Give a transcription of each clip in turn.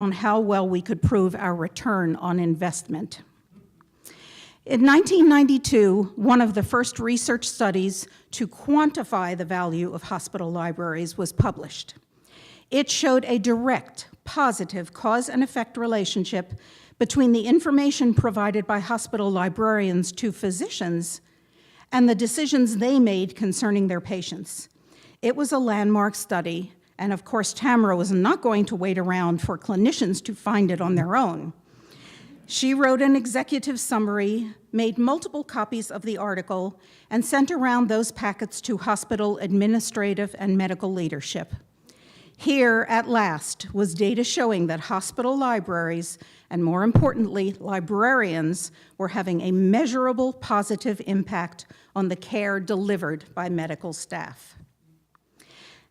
on how well we could prove our return on investment. In 1992, one of the first research studies to quantify the value of hospital libraries was published. It showed a direct, positive cause and effect relationship between the information provided by hospital librarians to physicians and the decisions they made concerning their patients. It was a landmark study, and of course, Tamara was not going to wait around for clinicians to find it on their own. She wrote an executive summary, made multiple copies of the article, and sent around those packets to hospital administrative and medical leadership. Here, at last, was data showing that hospital libraries, and more importantly, librarians, were having a measurable positive impact on the care delivered by medical staff.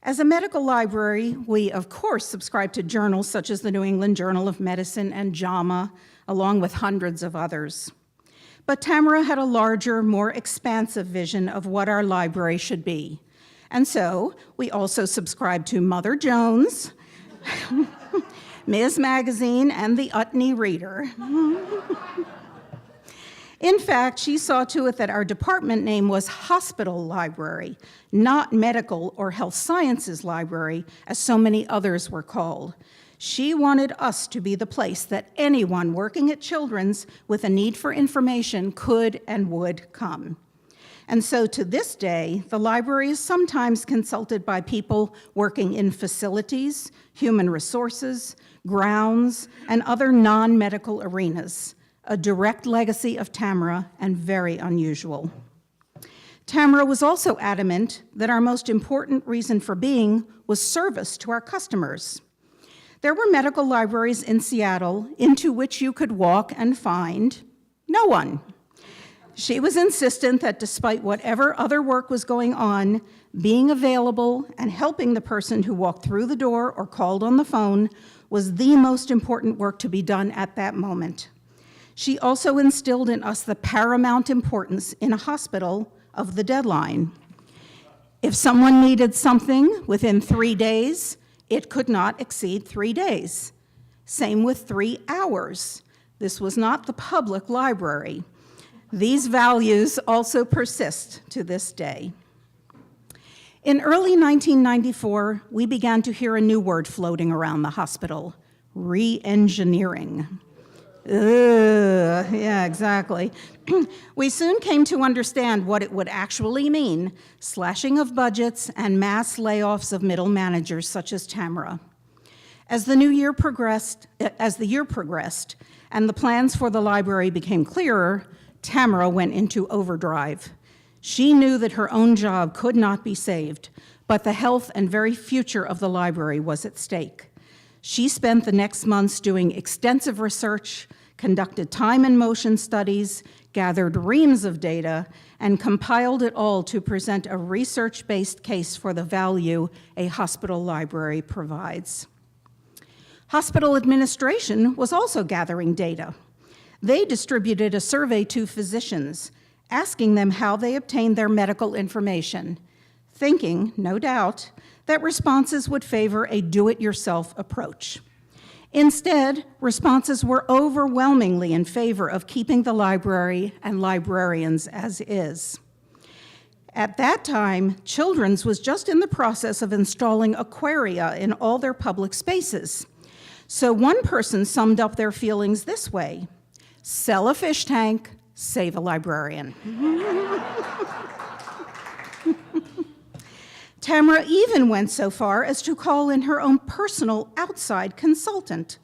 As a medical library, we of course subscribe to journals such as the New England Journal of Medicine and JAMA, along with hundreds of others. But Tamara had a larger, more expansive vision of what our library should be. And so we also subscribe to Mother Jones, Ms. Magazine, and the Utne Reader. In fact, she saw to it that our department name was Hospital Library, not Medical or Health Sciences Library, as so many others were called. She wanted us to be the place that anyone working at Children's with a need for information could and would come. And so to this day, the library is sometimes consulted by people working in facilities, human resources, grounds, and other non-medical arenas. A direct legacy of Tamara and very unusual. Tamara was also adamant that our most important reason for being was service to our customers. There were medical libraries in Seattle into which you could walk and find no one. She was insistent that despite whatever other work was going on, being available and helping the person who walked through the door or called on the phone was the most important work to be done at that moment. She also instilled in us the paramount importance in a hospital of the deadline. If someone needed something within 3 days, it could not exceed 3 days. Same with 3 hours. This was not the public library. These values also persist to this day. In early 1994, we began to hear a new word floating around the hospital: re-engineering. Yeah, exactly. We soon came to understand what it would actually mean: slashing of budgets and mass layoffs of middle managers such as Tamara. As the year progressed and the plans for the library became clearer, Tamara went into overdrive. She knew that her own job could not be saved, but the health and very future of the library was at stake. She spent the next months doing extensive research, conducted time and motion studies, gathered reams of data, and compiled it all to present a research-based case for the value a hospital library provides. Hospital administration was also gathering data. They distributed a survey to physicians, asking them how they obtained their medical information, thinking, no doubt, that responses would favor a do-it-yourself approach. Instead, responses were overwhelmingly in favor of keeping the library and librarians as is. At that time, Children's was just in the process of installing aquaria in all their public spaces. So one person summed up their feelings this way: sell a fish tank, save a librarian. Tamara even went so far as to call in her own personal outside consultant,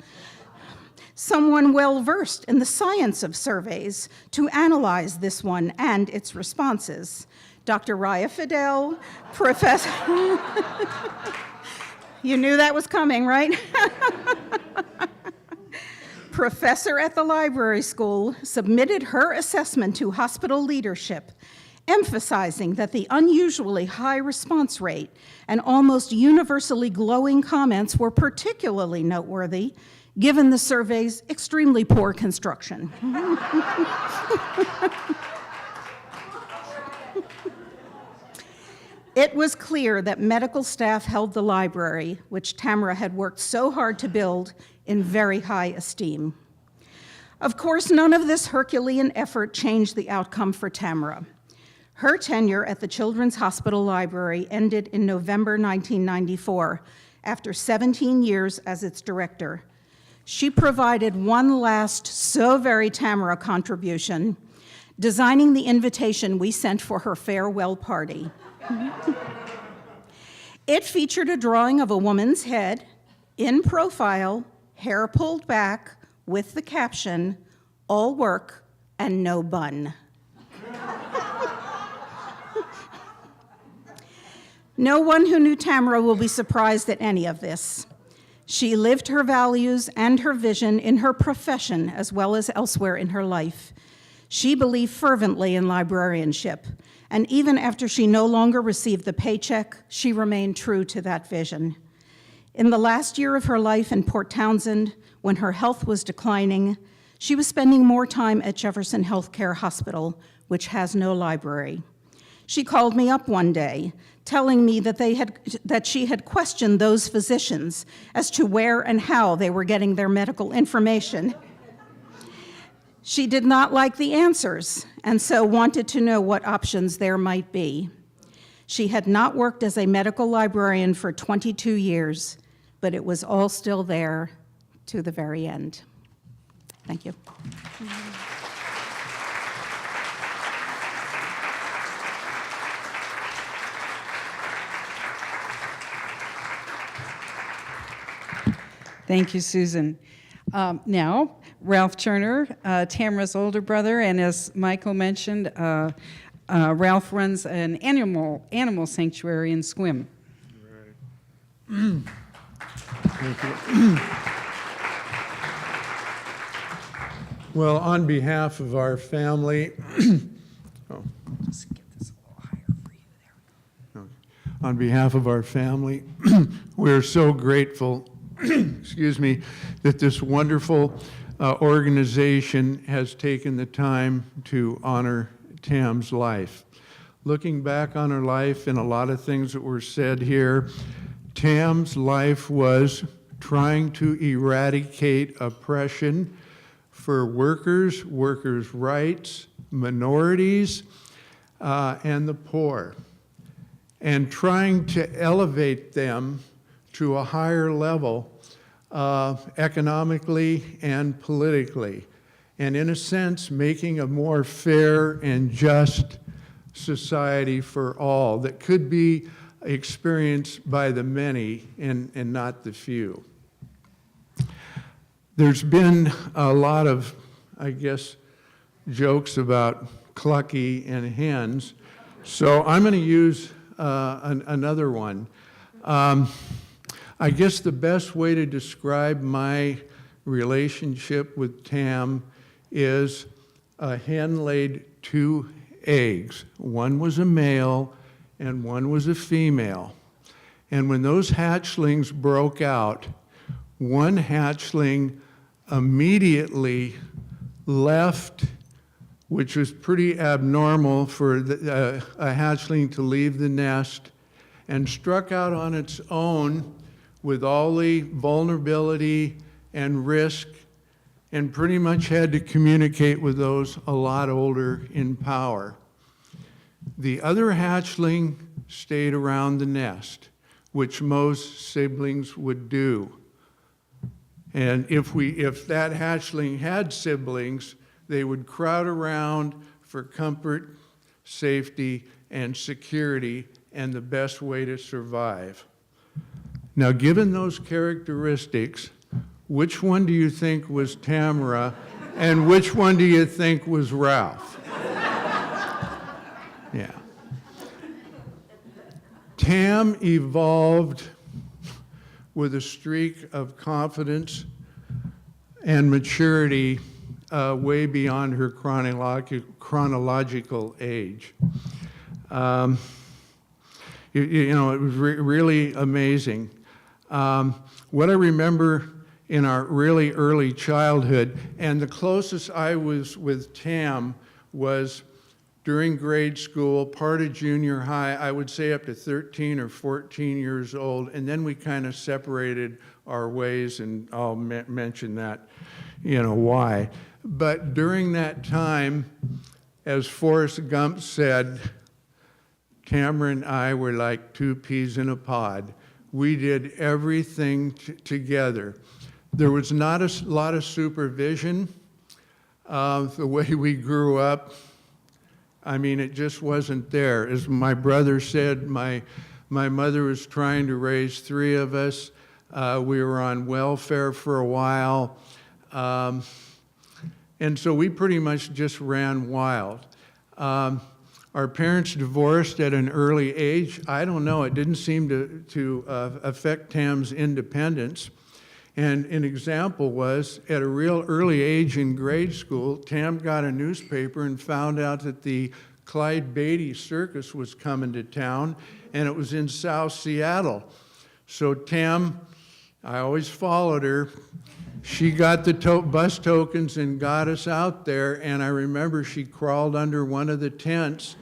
someone well-versed in the science of surveys, to analyze this one and its responses. Dr. Raya Fidel, professor. You knew that was coming, right? Professor at the library school, submitted her assessment to hospital leadership, emphasizing that the unusually high response rate and almost universally glowing comments were particularly noteworthy, given the survey's extremely poor construction. It was clear that medical staff held the library, which Tamara had worked so hard to build, in very high esteem. Of course, none of this Herculean effort changed the outcome for Tamara. Her tenure at the Children's Hospital Library ended in November 1994, after 17 years as its director. She provided one last so very Tamara contribution, designing the invitation we sent for her farewell party. It featured a drawing of a woman's head, in profile, hair pulled back, with the caption, "All work and no bun." No one who knew Tamara will be surprised at any of this. She lived her values and her vision in her profession as well as elsewhere in her life. She believed fervently in librarianship, and even after she no longer received the paycheck, she remained true to that vision. In the last year of her life in Port Townsend, when her health was declining, she was spending more time at Jefferson Healthcare Hospital, which has no library. She called me up one day, telling me that she had questioned those physicians as to where and how they were getting their medical information. She did not like the answers, and so wanted to know what options there might be. She had not worked as a medical librarian for 22 years, but it was all still there to the very end. Thank you. Thank you, Susan. Now, Ralph Turner, Tamara's older brother, and as Michael mentioned, Ralph runs an animal sanctuary in Sequim. Right. Thank you. Well, on behalf of our family, Just get this a little higher for you. There we go. on behalf of our family, we're so grateful, excuse me, that this wonderful organization has taken the time to honor Tam's life. Looking back on her life and a lot of things that were said here, Tam's life was trying to eradicate oppression for workers, workers' rights, minorities, and the poor, and trying to elevate them to a higher level economically and politically, and in a sense making a more fair and just society for all that could be experienced by the many and not the few. There's been a lot of, I guess, jokes about clucky and hens, so I'm going to use another one. I guess the best way to describe my relationship with Tam is a hen laid 2 eggs. One was a male and one was a female. And when those hatchlings broke out, one hatchling immediately left, which was pretty abnormal for a hatchling to leave the nest, and struck out on its own with all the vulnerability and risk, and pretty much had to communicate with those a lot older in power. The other hatchling stayed around the nest, which most siblings would do. And if that hatchling had siblings, they would crowd around for comfort, safety, and security, and the best way to survive. Now, given those characteristics, which one do you think was Tamara, and which one do you think was Ralph? Yeah. Tam evolved with a streak of confidence and maturity way beyond her chronological age. You know, it was really amazing. What I remember in our really early childhood, and the closest I was with Tam was during grade school, part of junior high, I would say up to 13 or 14 years old, and then we kind of separated our ways, and I'll mention that, why. But during that time, as Forrest Gump said, Tamara and I were like two peas in a pod. We did everything together. There was not a lot of supervision of the way we grew up. I mean, it just wasn't there. As my brother said, my mother was trying to raise three of us. We were on welfare for a while. And so we pretty much just ran wild. Our parents divorced at an early age. I don't know, it didn't seem to affect Tam's independence. And an example was, at a real early age in grade school, Tam got a newspaper and found out that the Clyde Beatty Circus was coming to town, and it was in South Seattle. So Tam, I always followed her. She got the bus tokens and got us out there, and I remember she crawled under one of the tents,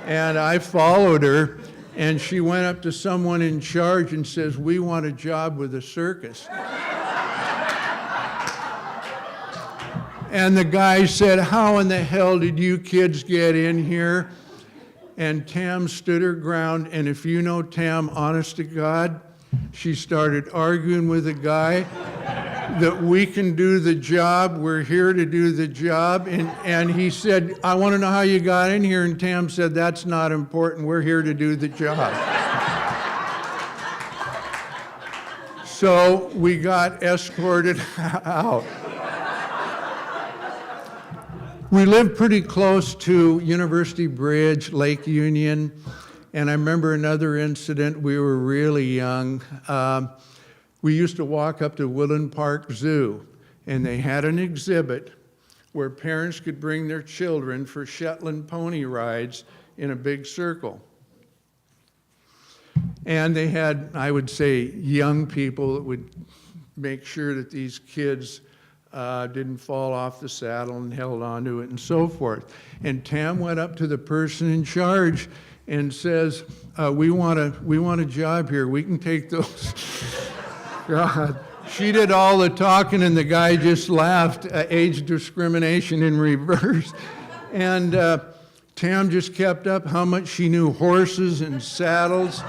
and I followed her, and she went up to someone in charge and says, "We want a job with the circus." And the guy said, "How in the hell did you kids get in here?" And Tam stood her ground, and if you know Tam, honest to God, she started arguing with the guy that we can do the job, we're here to do the job. And he said, "I want to know how you got in here." And Tam said, "That's not important, we're here to do the job." So we got escorted out. We lived pretty close to University Bridge, Lake Union, and I remember another incident. We were really young. We used to walk up to Woodland Park Zoo, and they had an exhibit where parents could bring their children for Shetland pony rides in a big circle. And they had, I would say, young people that would make sure that these kids didn't fall off the saddle and held onto it and so forth. And Tam went up to the person in charge and says, we want a job here. We can take those." God. She did all the talking, and the guy just laughed. Age discrimination in reverse. And Tam just kept up how much she knew horses and saddles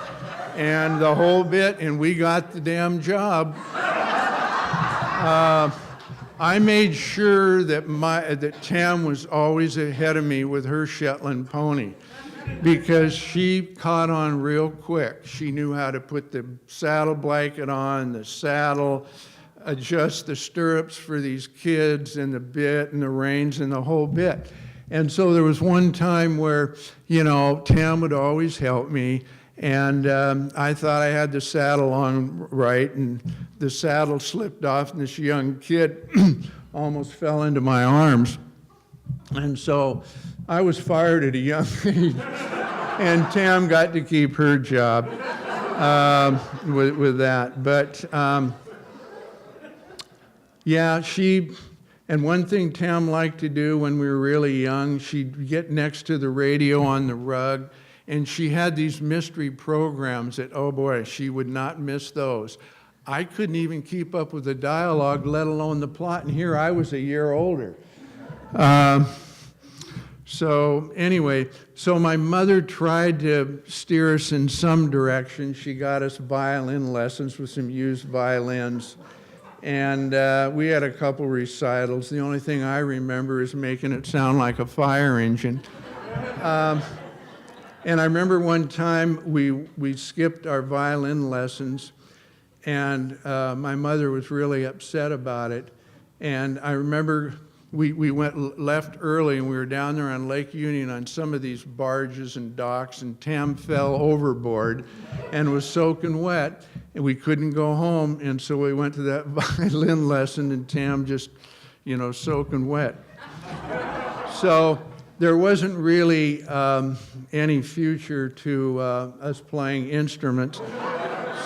and the whole bit, and we got the damn job. I made sure that Tam was always ahead of me with her Shetland pony, because she caught on real quick. She knew how to put the saddle blanket on, the saddle, adjust the stirrups for these kids, and the bit and the reins and the whole bit. And so there was one time where, Tam would always help me, and I thought I had the saddle on right, and the saddle slipped off, and this young kid almost fell into my arms. And so I was fired at a young age, and Tam got to keep her job with that. But yeah, and one thing Tam liked to do when we were really young, she'd get next to the radio on the rug, and she had these mystery programs that, oh boy, she would not miss those. I couldn't even keep up with the dialogue, let alone the plot, and here I was a year older. So anyway, my mother tried to steer us in some direction. She got us violin lessons with some used violins. And we had a couple recitals. The only thing I remember is making it sound like a fire engine. And I remember one time we skipped our violin lessons, and my mother was really upset about it. And I remember we left early, and we were down there on Lake Union on some of these barges and docks, and Tam fell overboard and was soaking wet, and we couldn't go home, and so we went to that violin lesson, and Tam just, soaking wet. So there wasn't really any future to us playing instruments.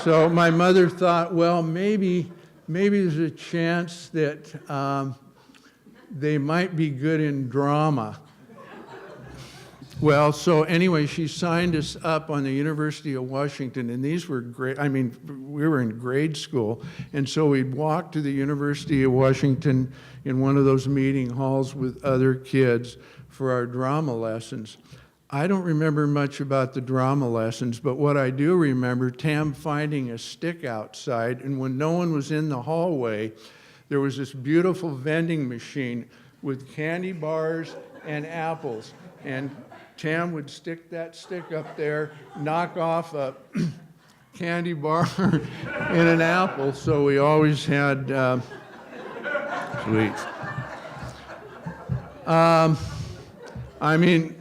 So my mother thought, well, maybe there's a chance that they might be good in drama. Well, so anyway, she signed us up on the University of Washington, and these were great. I mean, we were in grade school, and so we'd walk to the University of Washington in one of those meeting halls with other kids for our drama lessons. I don't remember much about the drama lessons, but what I do remember, Tam finding a stick outside, and when no one was in the hallway, there was this beautiful vending machine with candy bars and apples, and Tam would stick that stick up there, knock off a candy bar and an apple, so we always had sweets. I mean,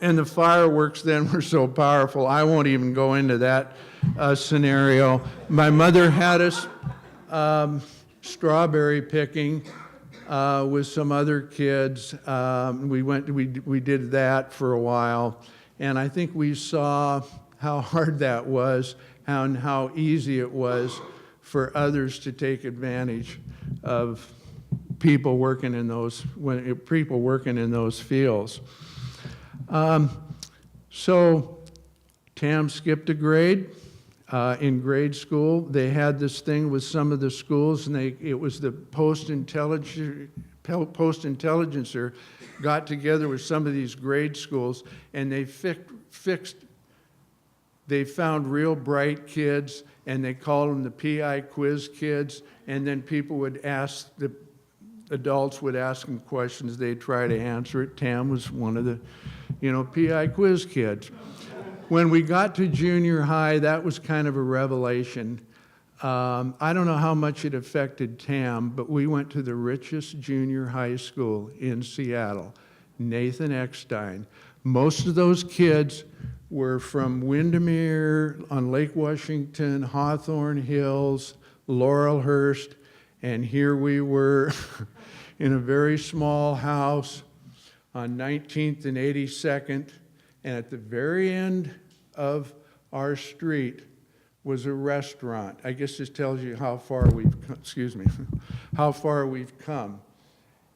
and the fireworks then were so powerful, I won't even go into that scenario. My mother had us strawberry picking with some other kids. We did that for a while, and I think we saw how hard that was and how easy it was for others to take advantage of people working in those fields. So Tam skipped a grade. In grade school, they had this thing with some of the schools, and it was the post-intelligencer got together with some of these grade schools, and they found real bright kids, and they called them the PI quiz kids, and then people would ask, the adults would ask them questions, they'd try to answer it. Tam was one of the, PI quiz kids. When we got to junior high, that was kind of a revelation. I don't know how much it affected Tam, but we went to the richest junior high school in Seattle, Nathan Eckstein. Most of those kids were from Windermere on Lake Washington, Hawthorne Hills, Laurelhurst, and here we were in a very small house on 19th and 82nd, and at the very end of our street was a restaurant. I guess this tells you how far we've come.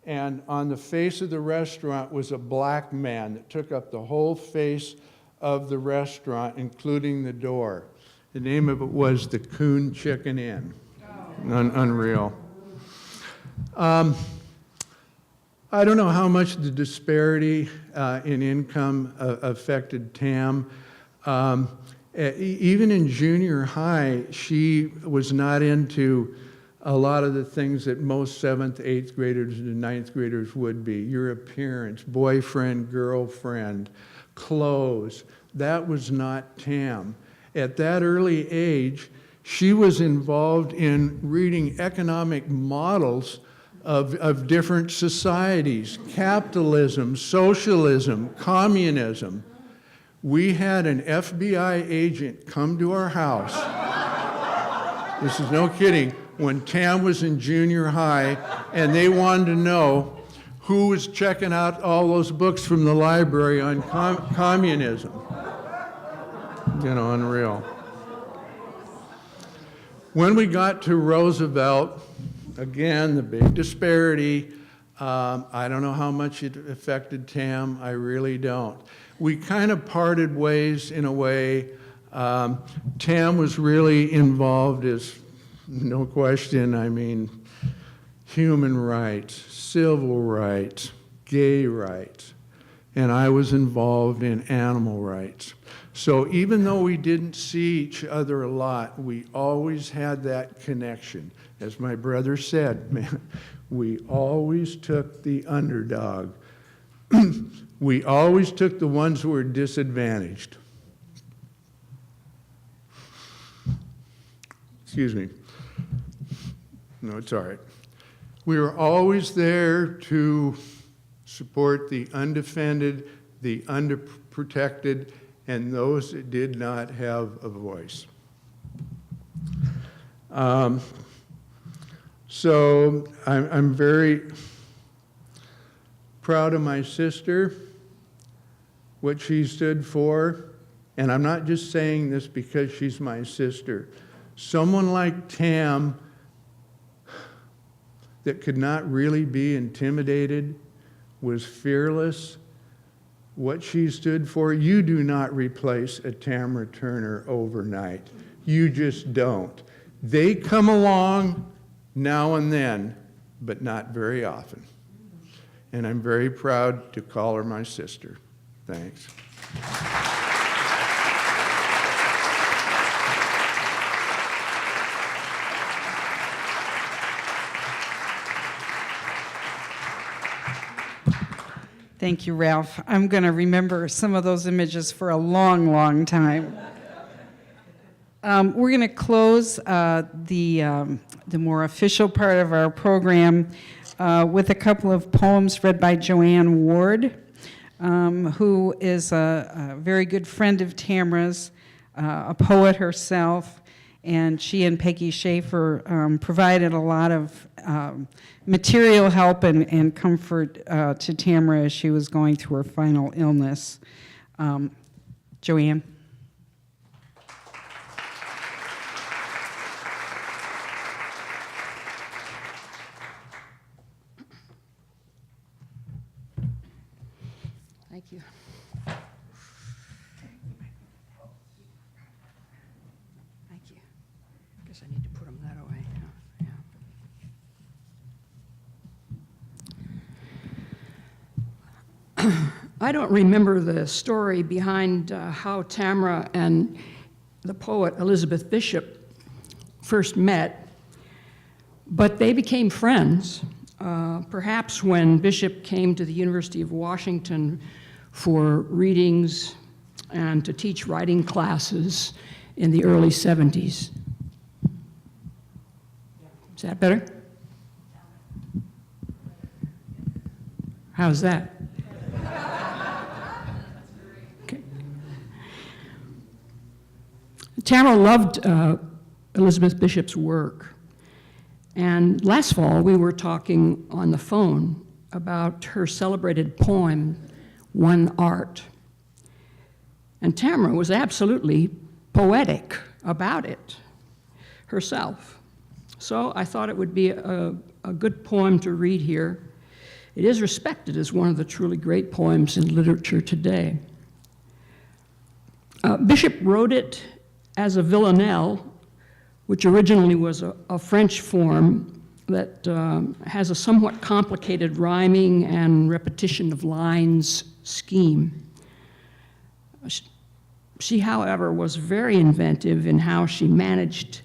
And on the face of the restaurant was a black man that took up the whole face of the restaurant, including the door. The name of it was the Coon Chicken Inn. Unreal. I don't know how much the disparity in income affected Tam. Even in junior high, she was not into a lot of the things that most 7th, 8th graders and 9th graders would be. Your appearance, boyfriend, girlfriend, clothes. That was not Tam. At that early age, she was involved in reading economic models of different societies, capitalism, socialism, communism. We had an FBI agent come to our house. This is no kidding. When Tam was in junior high, and they wanted to know who was checking out all those books from the library on communism. Unreal. When we got to Roosevelt, again, the big disparity. I don't know how much it affected Tam. I really don't. We kind of parted ways in a way. Tam was really involved, as no question, human rights, civil rights, gay rights, and I was involved in animal rights. So even though we didn't see each other a lot, we always had that connection. As my brother said, man, we always took the underdog. We always took the ones who were disadvantaged. Excuse me. No, it's all right. We were always there to support the undefended, the underprotected, and those that did not have a voice. So I'm very proud of my sister, what she stood for, and I'm not just saying this because she's my sister. Someone like Tam that could not really be intimidated, was fearless, what she stood for. You do not replace a Tamara Turner overnight. You just don't. They come along now and then, but not very often. And I'm very proud to call her my sister. Thanks. Thank you, Ralph. I'm going to remember some of those images for a long, long time. We're going to close the more official part of our program with a couple of poems read by Joanne Ward, who is a very good friend of Tamara's, a poet herself, and she and Peggy Schaefer provided a lot of material help and comfort to Tamara as she was going through her final illness. Joanne. Thank you. Thank you. Guess I need to put them that away. Yeah. I don't remember the story behind how Tamara and the poet Elizabeth Bishop first met, but they became friends, perhaps when Bishop came to the University of Washington for readings and to teach writing classes in the early 70s. Is that better? How's that? Okay. Tamara loved Elizabeth Bishop's work. And last fall, we were talking on the phone about her celebrated poem, One Art. And Tamara was absolutely poetic about it herself. So I thought it would be a good poem to read here. It is respected as one of the truly great poems in literature today. Bishop wrote it as a villanelle, which originally was a French form that has a somewhat complicated rhyming and repetition of lines scheme. She, however, was very inventive in how she managed